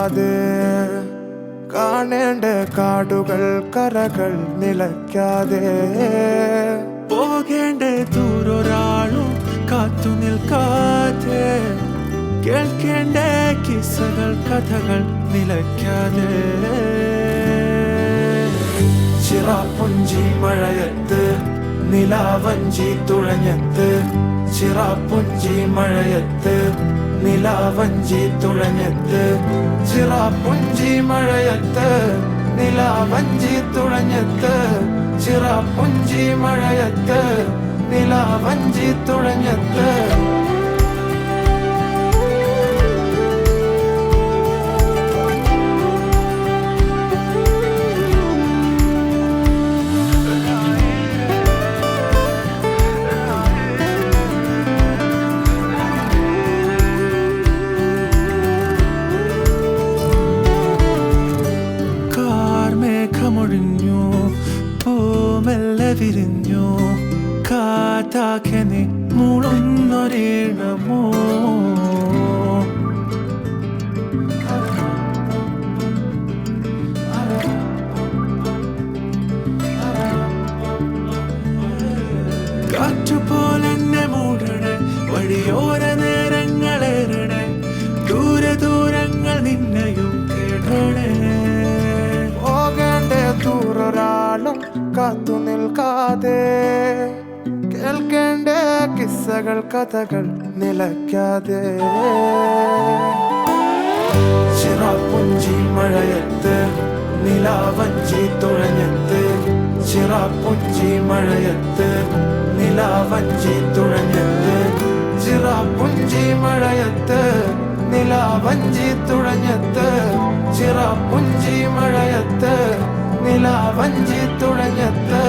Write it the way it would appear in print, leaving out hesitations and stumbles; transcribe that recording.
നിൽക്കാതെ കാണേണ്ട കാടുകൾ കരകൾ നിലയ്ക്കാതെ പോകേണ്ട ദൂരൊരാളും കാത്തു നിൽക്കാതെ കേൾക്കേണ്ട കിസ്സകൾ കഥകൾ നിലയ്ക്കാതെ ചിറാപ്പുഞ്ചി മഴയത്ത് നിലാവഞ്ചി തുഴഞ്ഞത്ത് ചിറാപ്പുഞ്ചി മഴയത്ത് നിലാവഞ്ചി തുഴഞ്ഞത്ത് ചിറാപ്പുഞ്ചി മഴയത്ത് നിലാവഞ്ചി തുഴഞ്ഞത്ത് ചിറാപ്പുഞ്ചി മഴയത്ത് നിലാവഞ്ചി തുഴഞ്ഞത്ത് മേഘമൊഴിഞ്ഞു പൂമെല്ലെ വിരിഞ്ഞു കാറ്റാകെ നീ മൂളുന്നൊരീണമോ കാറ്റുപോലെന്നെ മൂടണേ വഴിയോര നേരങ്ങളേറണേ ദൂരെ ദൂരങ്ങൾ നിന്നെയും കേടണേ ദൂരൊരാളും കാത്തു നിൽക്കാതെ കേൾക്കേണ്ട കിസ്സകൾ കഥകൾ നിലയ്ക്കാതെ ചിറാപ്പുഞ്ചി മഴയത്ത് നിലാവഞ്ചി തുഴഞ്ഞത്ത് ചിറാപ്പുഞ്ചി മഴയത്ത് നിലാവഞ്ചി തുഴഞ്ഞത്ത് ചിറാപ്പുഞ്ചി മഴയത്ത് നിലാവഞ്ചി തുഴഞ്ഞത്ത് ചിറാപ്പുഞ്ചി മഴയത്ത് നിലാവഞ്ചി തുഴഞ്ഞത്ത്